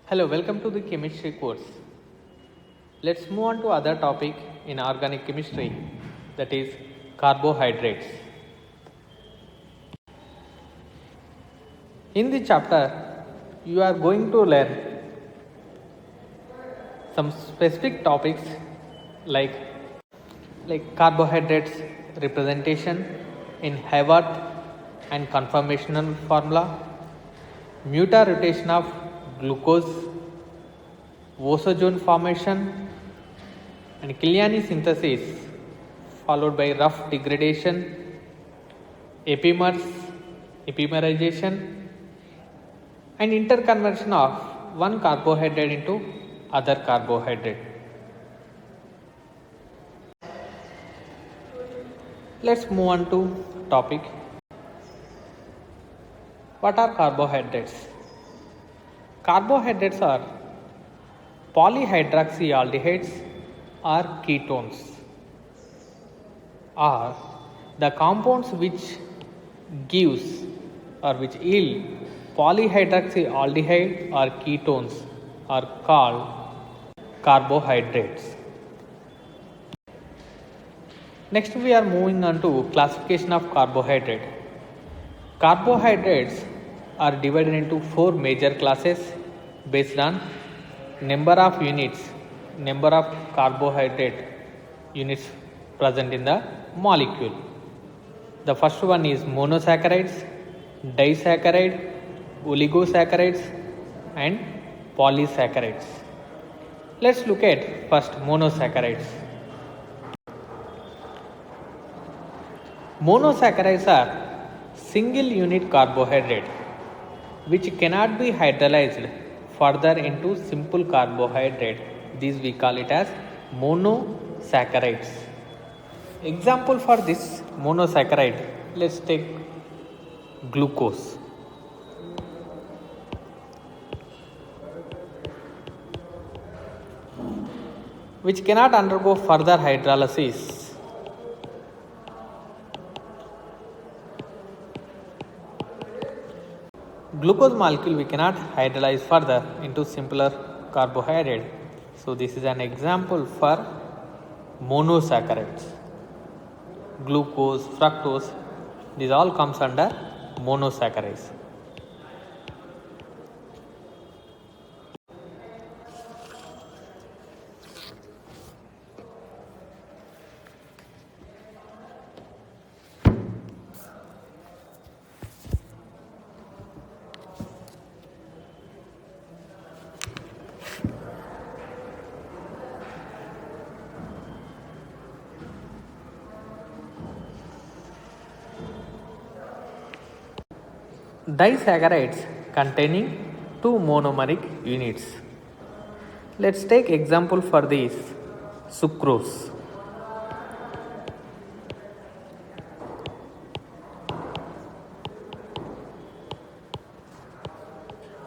Hello, welcome to the chemistry course. Let's move on to other topic in organic chemistry, that is carbohydrates. In the chapter, you are going to learn some specific topics like carbohydrates representation in Hayward and conformational formula, muta-rotation of glucose, Vosogene formation, and Killiani synthesis followed by rough degradation, epimers, epimerization, and interconversion of one carbohydrate into other carbohydrate. Let's move on to topic. What are carbohydrates? Carbohydrates are polyhydroxyaldehydes or ketones, are the compounds which gives or which yield polyhydroxyaldehyde or ketones are called carbohydrates. Next we are moving on to classification of carbohydrate. Carbohydrates are divided into four major classes based on number of units, number of carbohydrate units present in the molecule. The first one is monosaccharides, disaccharide, oligosaccharides and polysaccharides. Let's look at first monosaccharides. Monosaccharides are single unit carbohydrate which cannot be hydrolyzed further into simple carbohydrate. These we call it as monosaccharides. Example for this monosaccharide, let's take glucose. Which cannot undergo further hydrolysis. Glucose molecule we cannot hydrolyze further into simpler carbohydrate. So this is an example for monosaccharides. Glucose, fructose, these all comes under monosaccharides. Disaccharides containing two monomeric units. Let's take example for this sucrose.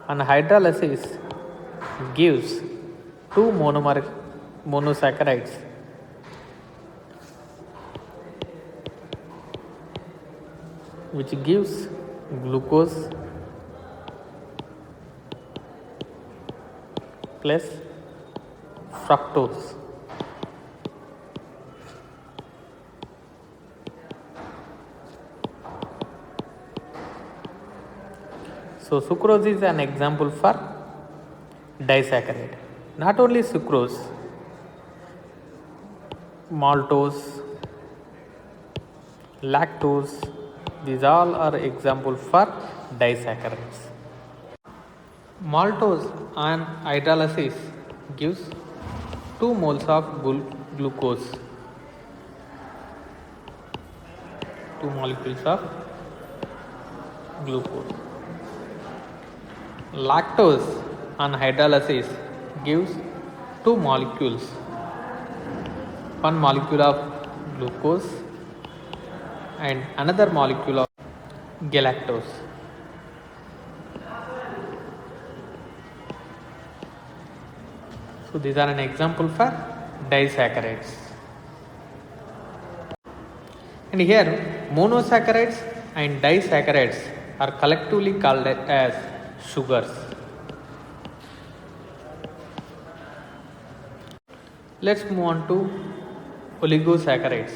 And hydrolysis gives two monomeric monosaccharides which gives glucose plus fructose. So sucrose is an example for disaccharide. Not only sucrose, maltose, lactose, these all are example for disaccharides. Maltose on hydrolysis gives 2 moles of glucose, 2 molecules of glucose. Lactose on hydrolysis gives 2 molecules, 1 molecule of glucose and another molecule of galactose. So these are an example for disaccharides. And here monosaccharides and disaccharides are collectively called as sugars. Let's move on to oligosaccharides.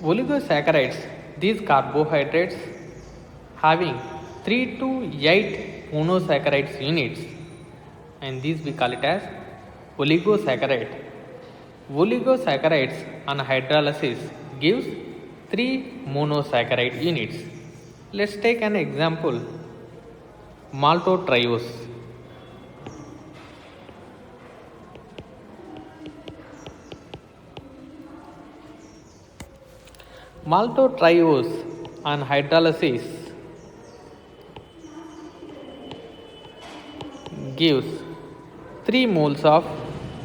Oligosaccharides, these carbohydrates having 3 to 8 monosaccharides units, and these we call it as oligosaccharide. Oligosaccharides on hydrolysis gives 3 monosaccharide units. Let's take an example, maltotriose. Maltotriose on hydrolysis gives 3 moles of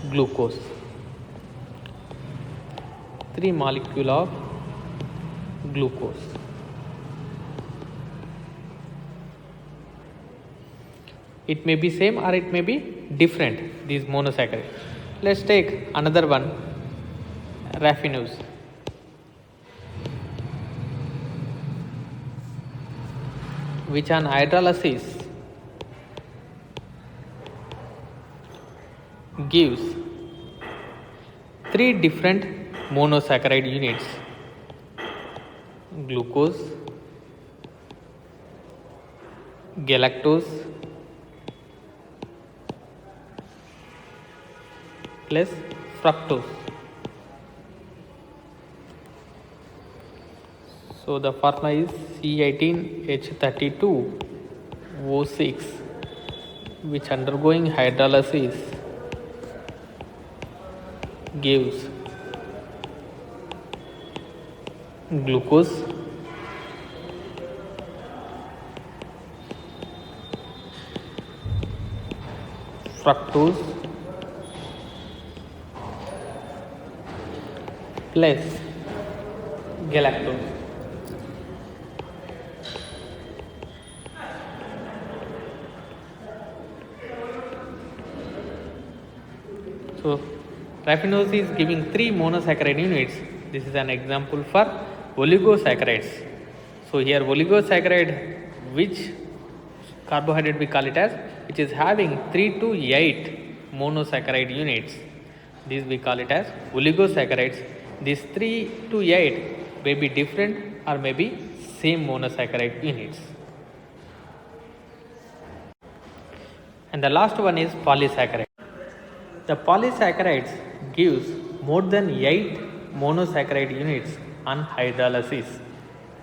glucose, 3 molecule of glucose. It may be same or it may be different, these monosaccharides. Let's take another one, raffinose. Which on hydrolysis gives 3 different monosaccharide units, glucose, galactose plus fructose. So the formula is C18H32O6, which undergoing hydrolysis gives glucose, fructose plus galactose. So raffinose is giving 3 monosaccharide units. This is an example for oligosaccharides. So here oligosaccharide, which carbohydrate we call it as, which is having 3 to 8 monosaccharide units. These we call it as oligosaccharides. These 3 to 8 may be different or may be same monosaccharide units. And the last one is polysaccharide. The polysaccharides gives more than 8 monosaccharide units on hydrolysis.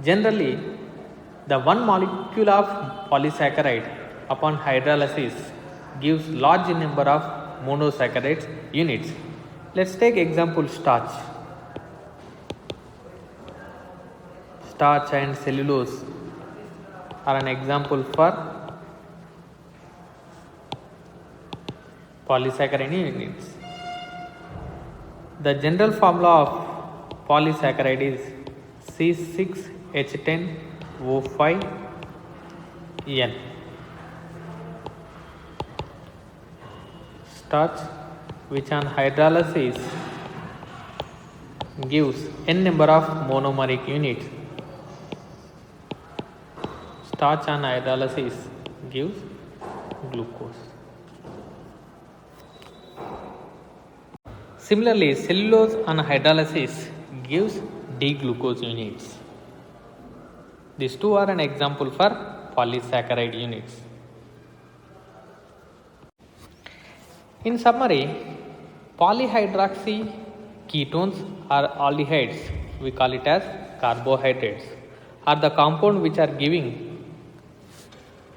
Generally, the one molecule of polysaccharide upon hydrolysis gives large number of monosaccharide units. Let's take example starch. Starch and cellulose are an example for polysaccharide units. The general formula of polysaccharide is C6H10O5N. Starch, which on hydrolysis gives n number of monomeric units. Starch on hydrolysis gives glucose. Similarly, cellulose on hydrolysis gives D-glucose units. These two are an example for polysaccharide units. In summary, polyhydroxy ketones or aldehydes, we call it as carbohydrates, are the compound which are giving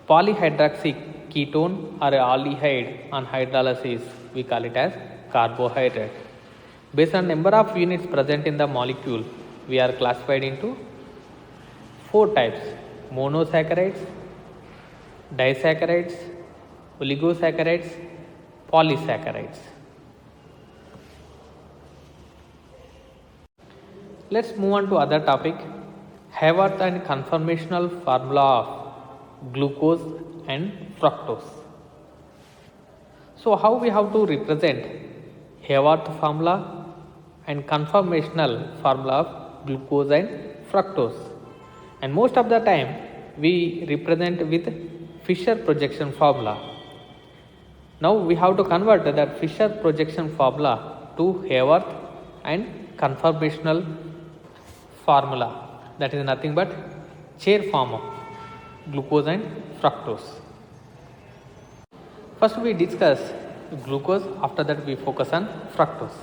polyhydroxy ketone or aldehyde on hydrolysis, we call it as carbohydrate. Based on number of units present in the molecule, we are classified into 4 types: monosaccharides, disaccharides, oligosaccharides, polysaccharides. Let's move on to other topic, Haworth and conformational formula of glucose and fructose. So how we have to represent Haworth formula and conformational formula of glucose and fructose? And most of the time we represent with Fischer projection formula. Now we have to convert that Fischer projection formula to Haworth and conformational formula, that is nothing but chair form of glucose and fructose. First we discuss glucose, after that we focus on fructose.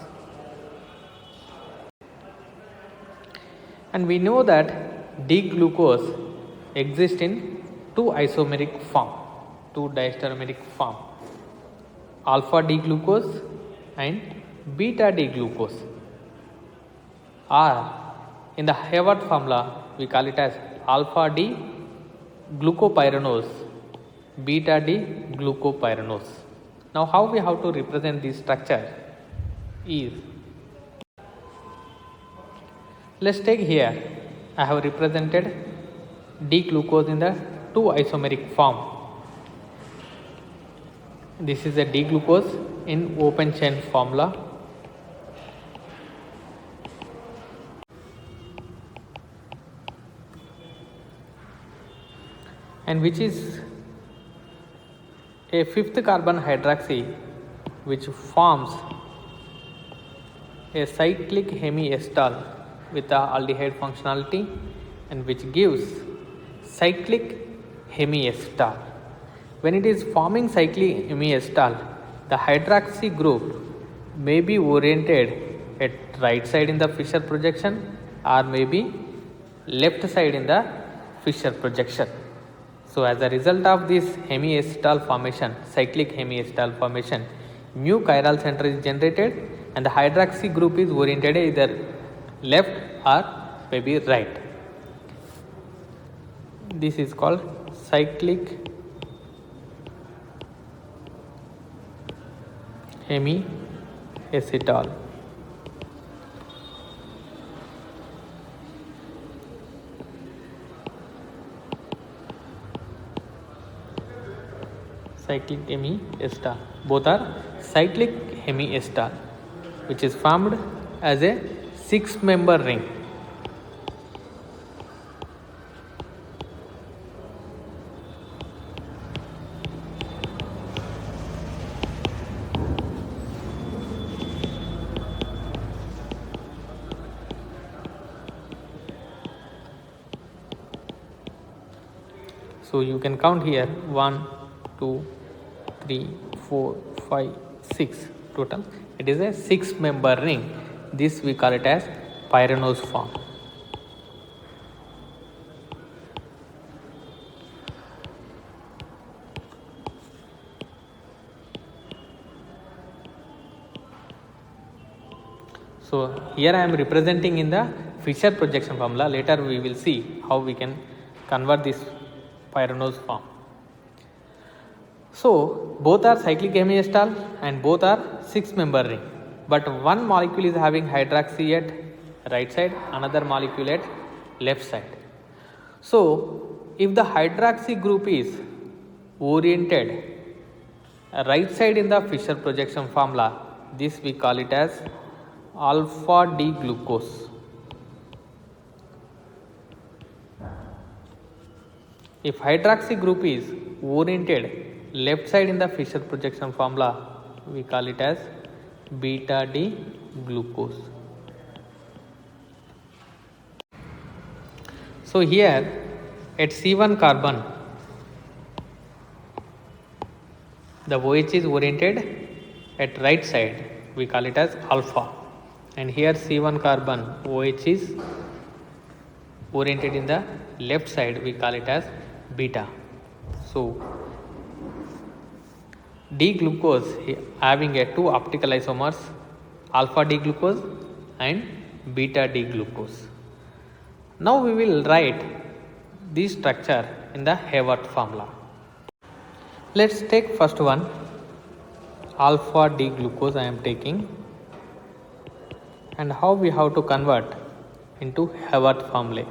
And we know that D-glucose exists in two isomeric form, two diastereomeric form, alpha D-glucose and beta D-glucose, or in the Haworth formula we call it as alpha D glucopyranose, beta D glucopyranose. Now how we have to represent this structure is, let's take here, I have represented D-glucose in the two isomeric form. This is a D-glucose in open chain formula. And which is a fifth carbon hydroxy which forms a cyclic hemiacetal with the aldehyde functionality and which gives cyclic hemiacetal. When it is forming cyclic hemiacetal, the hydroxy group may be oriented at right side in the Fischer projection or maybe left side in the Fischer projection. So as a result of this hemiacetal formation, cyclic hemiacetal formation, mu chiral center is generated and the hydroxy group is oriented either left or maybe right. This is called cyclic hemiacetal. Cyclic hemiacetal. Both are cyclic hemiacetal, which is formed as a 6-member ring. So you can count here 1, 2, 3, 4, 5, 6 total. It is a 6-member ring. This we call it as pyranose form. So here I am representing in the Fischer projection formula. Later we will see how we can convert this pyranose form. So both are cyclic hemiacetal and both are 6-member ring, but one molecule is having hydroxy at right side, another molecule at left side. So if the hydroxy group is oriented right side in the Fischer projection formula, this we call it as alpha D glucose. If hydroxy group is oriented left side in the Fischer projection formula, we call it as beta D glucose. So here at C1 carbon, the OH is oriented at right side, we call it as alpha, and here C1 carbon OH is oriented in the left side, we call it as beta. So D glucose having a two optical isomers, alpha D glucose and beta D glucose. Now we will write this structure in the Haworth formula. Let's take first one, alpha D glucose I am taking, and how we have to convert into Haworth formula.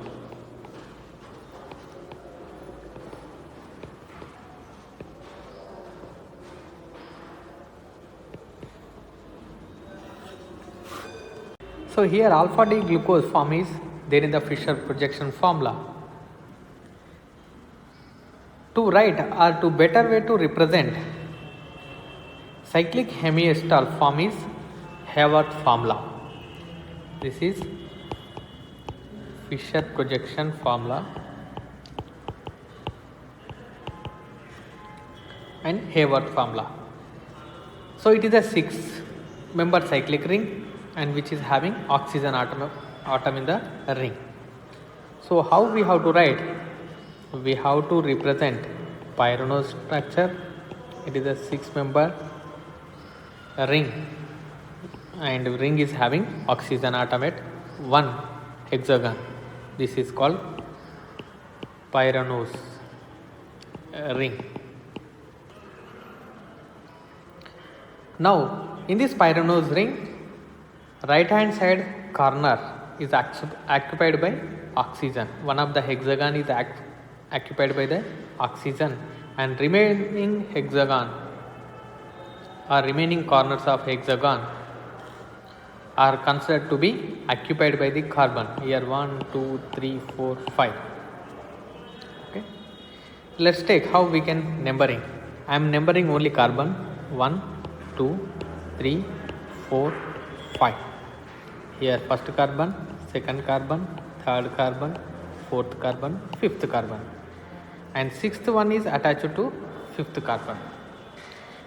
So here alpha D glucose form is there in the Fischer projection formula. To write or to better way to represent cyclic hemiacetal form is Haworth formula. This is Fischer projection formula and Haworth formula. So it is a 6-member cyclic ring and which is having oxygen atom in the ring. So how we have to write? We have to represent pyranose structure. It is a 6-member ring and ring is having oxygen atom at one hexagon. This is called pyranose ring. Now in this pyranose ring, right hand side corner is occupied by oxygen. One of the hexagon is occupied by the oxygen and remaining hexagon or remaining corners of hexagon are considered to be occupied by the carbon. Here 1, 2, 3, 4, 5. Okay. Let's take how we can numbering. I am numbering only carbon 1, 2, 3, 4, 5. Here first carbon, second carbon, third carbon, fourth carbon, fifth carbon, and sixth one is attached to fifth carbon.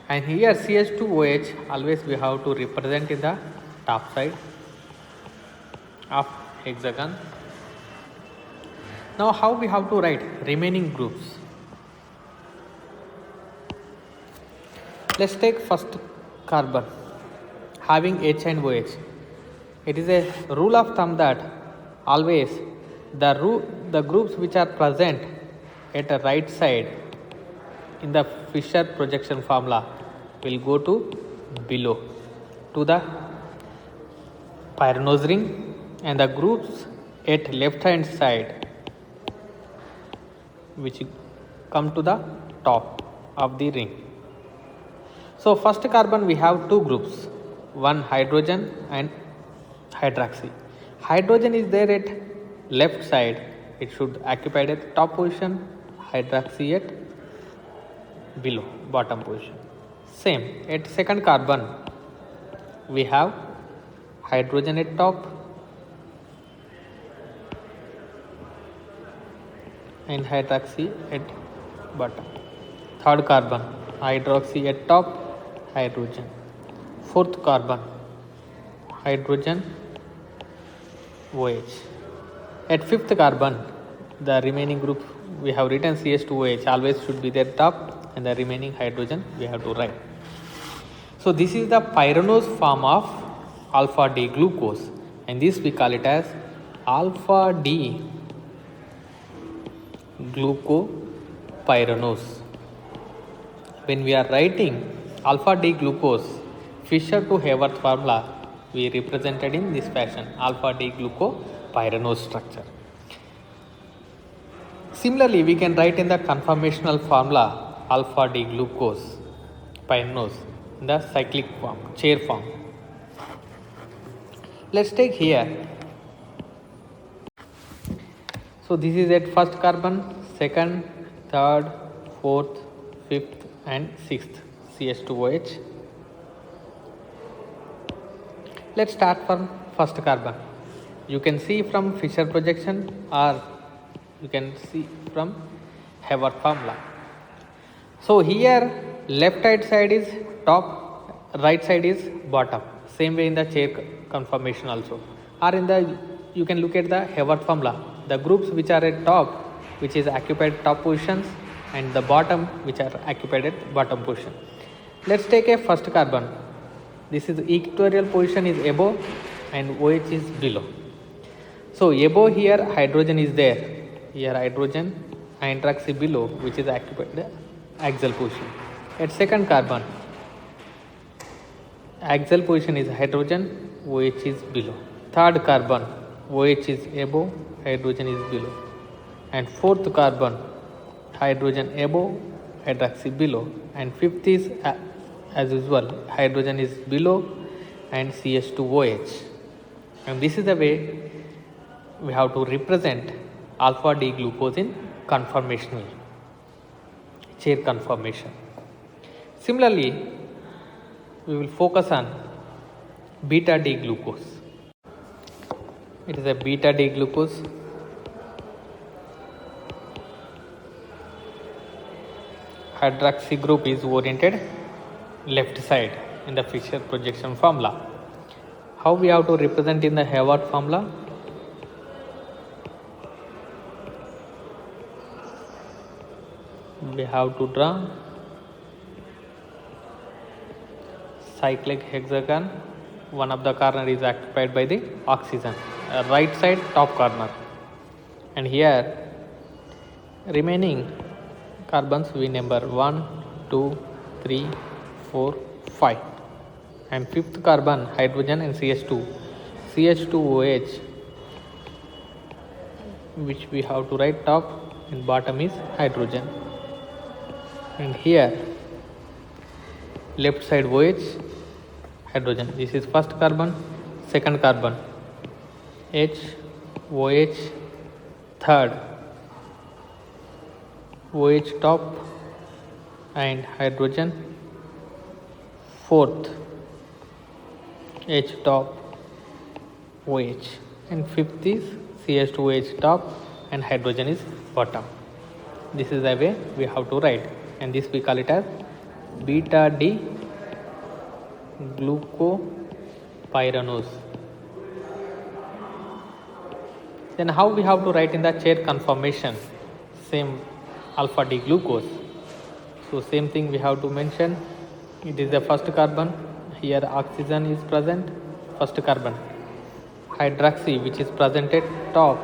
And here CH2OH always we have to represent in the top side of hexagon. Now how we have to write remaining groups? Let's take first carbon having H and OH. It is a rule of thumb that always the groups which are present at the right side in the Fischer projection formula will go to below to the pyranose ring, and the groups at left hand side which come to the top of the ring. So first carbon we have two groups, one hydrogen and hydroxy. Hydrogen is there at left side, it should occupy at top position, hydroxy at below bottom position. Same at second carbon we have hydrogen at top and hydroxy at bottom. Third carbon hydroxy at top, hydrogen. Fourth carbon hydrogen OH. At fifth carbon the remaining group we have written CH2OH always should be there top, and the remaining hydrogen we have to write. So this is the pyranose form of alpha D glucose, and this we call it as alpha D glucopyranose. When we are writing alpha D glucose Fischer to Haworth formula, we represented in this fashion, alpha D glucopyranose structure. Similarly, we can write in the conformational formula alpha D glucose pyranose in the cyclic form, chair form. Let's take here. So this is at first carbon, second, third, fourth, fifth and sixth CH2OH. Let's start from first carbon. You can see from Fischer projection or you can see from Haworth formula. So here left hand side is top, right side is bottom. Same way in the chair conformation also. Or in the, you can look at the Haworth formula. The groups which are at top, which is occupied top positions, and the bottom which are occupied at bottom position. Let's take a first carbon. This is equatorial position is above and OH is below. So above here hydrogen is there. Here hydrogen and hydroxy below, which is occupied the axial position. At second carbon, axial position is hydrogen, OH is below. Third carbon, OH is above, hydrogen is below. And fourth carbon, hydrogen above, hydroxy below. And fifth is as usual, hydrogen is below and CH2OH. And this is the way we have to represent alpha D glucose in conformational chair conformation. Similarly, we will focus on beta D glucose. It is a beta D glucose. Hydroxy group is oriented left side in the Fischer projection formula. How we have to represent in the Hayward formula? We have to draw cyclic hexagon. One of the corner is occupied by the oxygen, right side top corner, and here remaining carbons we number 1, 2, 3, 4, 5, and fifth carbon hydrogen and CH2OH, which we have to write top and bottom is hydrogen, and here left side OH hydrogen. This is first carbon, second carbon H, OH, third OH top and hydrogen, fourth H top OH, and fifth is CH2OH top and hydrogen is bottom. This is the way we have to write, and this we call it as beta D glucopyranose. Then how we have to write in the chair conformation? Same alpha D glucose. So same thing we have to mention. It is the first carbon. Here oxygen is present. First carbon. Hydroxy, which is present at top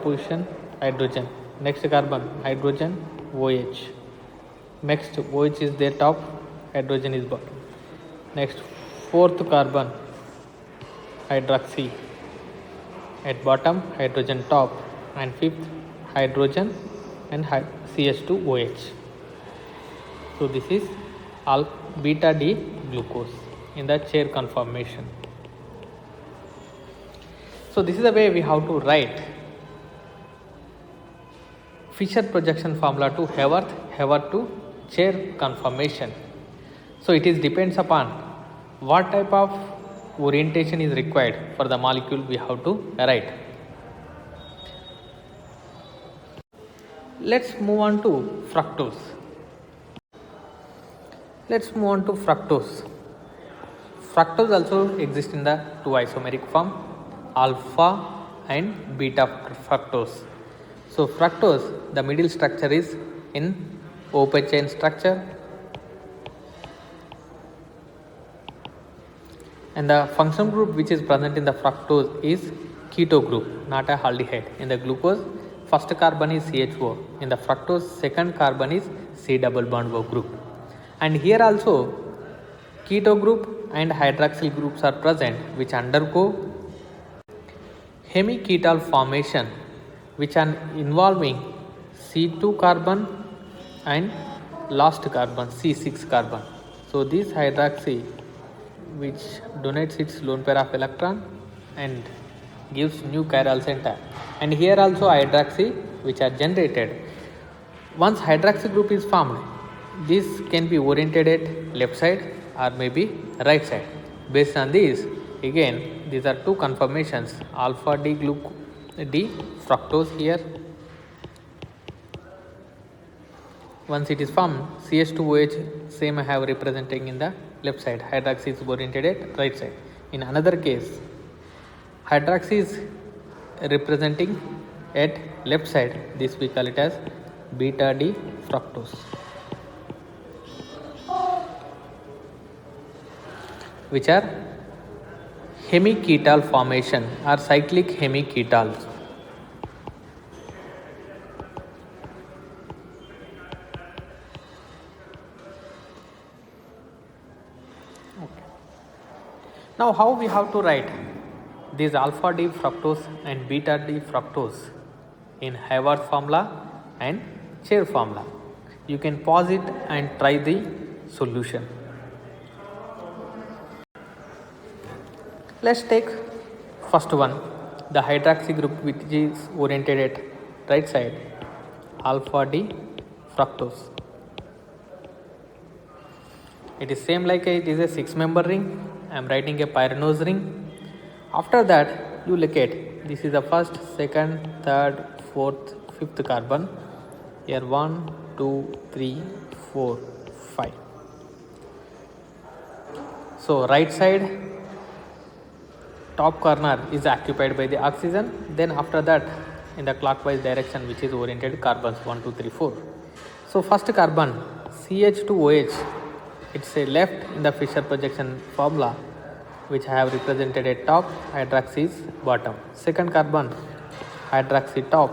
position, hydrogen. Next carbon, hydrogen, OH. Next OH is there top, hydrogen is bottom. Next fourth carbon, hydroxy at bottom, hydrogen top, and fifth hydrogen and CH2OH. So this is beta D glucose in the chair conformation. So this is the way we have to write Fischer projection formula to Hayward to chair conformation. So it is depends upon what type of orientation is required for the molecule we have to write. Let's move on to fructose. Fructose also exists in the two isomeric form, alpha and beta fructose. So fructose, the middle structure is in open chain structure, and the functional group which is present in the fructose is keto group, not a aldehyde. In the glucose, first carbon is CHO. In the fructose, second carbon is C double bond O group. And here also keto group and hydroxyl groups are present, which undergo hemiketal formation, which are involving C2 carbon and last carbon C6 carbon. So this hydroxy, which donates its lone pair of electron and gives new chiral center, and here also hydroxy which are generated. Once hydroxy group is formed, this can be oriented at left side or maybe right side. Based on this, again these are two conformations, alpha D fructose here. Once it is formed, CH2OH same I have representing in the left side, hydroxy is oriented at right side. In another case, hydroxy is representing at left side, this we call it as beta D fructose, which are hemiketal formation or cyclic hemiketals. Now how we have to write this alpha D fructose and beta D fructose in Hayward formula and chair formula? You can pause it and try the solution. Let's take first one, the hydroxy group which is oriented at right side, alpha D fructose. It is same like it is a 6-member ring. I am writing a pyranose ring. After that, you look at this is the first, second, third, fourth, fifth carbon. Here 1, 2, 3, 4, 5. So right side top corner is occupied by the oxygen. Then after that, in the clockwise direction, which is oriented carbons 1, 2, 3, 4. So first carbon CH2OH, it's a left in the Fischer projection formula, which I have represented at top, hydroxy is bottom. Second carbon hydroxy top,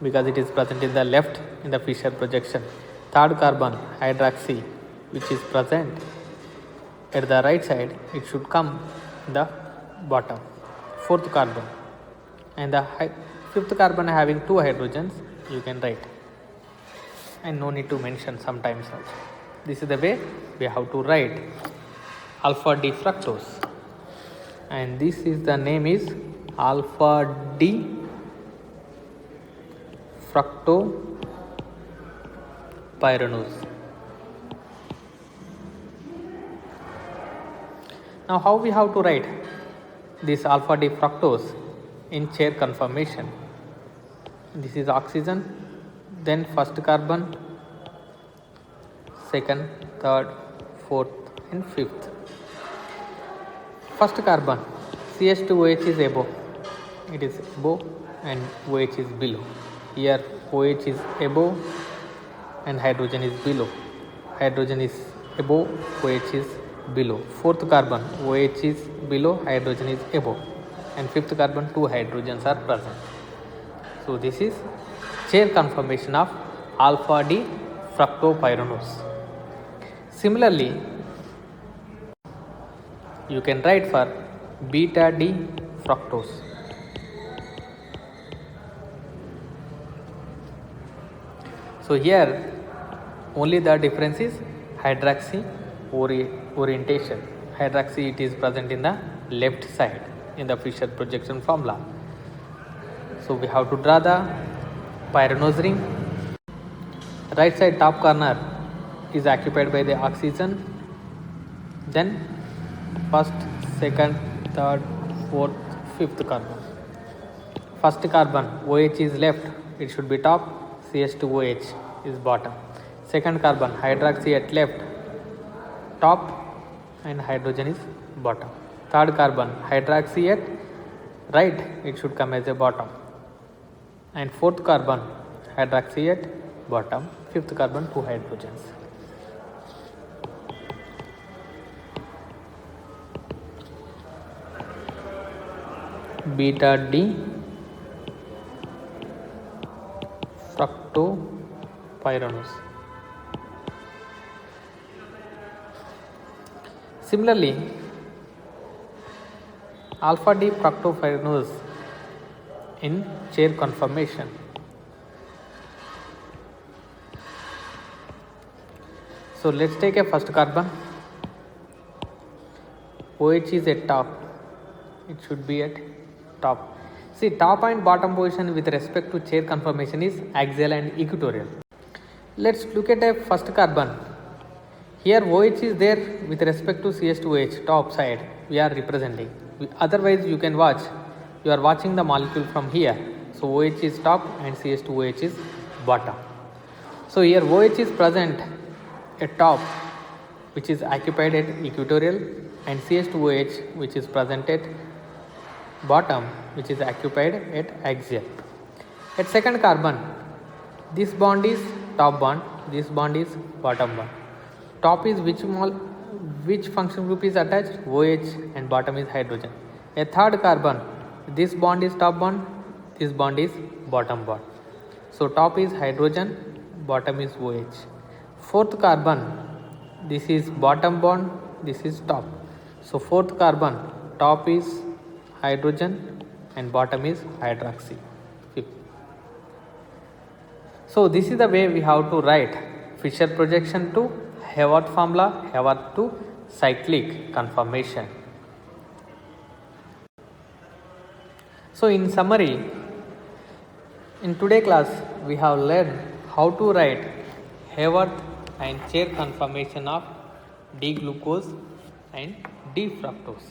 because it is present in the left in the Fischer projection. Third carbon hydroxy, which is present at the right side, it should come in the bottom. Fourth carbon, and the fifth carbon having 2 hydrogens, you can write, and no need to mention sometimes also. This is the way we have to write alpha D fructose, and this is the name is alpha D fructopyranose. Now how we have to write this alpha D fructose in chair conformation? This is oxygen, then first carbon, second, third, fourth and fifth. First carbon CH2OH is above, it is above and OH is below. Here OH is above and hydrogen is below. Hydrogen is above, OH is below. Fourth carbon OH is below, hydrogen is above, and fifth carbon 2 hydrogens are present. So this is chair conformation of alpha D fructopyranose. Similarly, you can write for beta D fructose. So here only the difference is hydroxy orientation. Hydroxy, it is present in the left side in the Fischer projection formula. So we have to draw the pyranose ring. Right side top corner is occupied by the oxygen. Then first, second, third, fourth, fifth carbon. First carbon OH is left, it should be top, CH2OH is bottom. Second carbon hydroxy at left, top, and hydrogen is bottom. Third carbon hydroxy at right, it should come as a bottom. And fourth carbon hydroxy at bottom. Fifth carbon 2 hydrogens. Beta D fructopyranose. Similarly, alpha D fructopyranose in chair conformation. So let's take a first carbon. OH is at top, it should be at top. See, top and bottom position with respect to chair conformation is axial and equatorial. Let's look at a first carbon. Here OH is there with respect to CH2OH, top side we are representing. Otherwise you can watch, you are watching the molecule from here. So OH is top and CH2OH is bottom. So here OH is present at top, which is occupied at equatorial, and CH2OH which is present at bottom, which is occupied at axial. At second carbon, this bond is top bond, this bond is bottom bond. Top is which function group is attached? OH, and bottom is hydrogen. A third carbon, this bond is top bond, this bond is bottom bond. So top is hydrogen, bottom is OH. Fourth carbon, this is bottom bond, this is top. So fourth carbon, top is hydrogen and bottom is hydroxy. So this is the way we have to write Fischer projection to Hayward formula, Hayward to cyclic conformation. So in summary, in today's class we have learned how to write Hayward and chair conformation of D-glucose and D-fructose.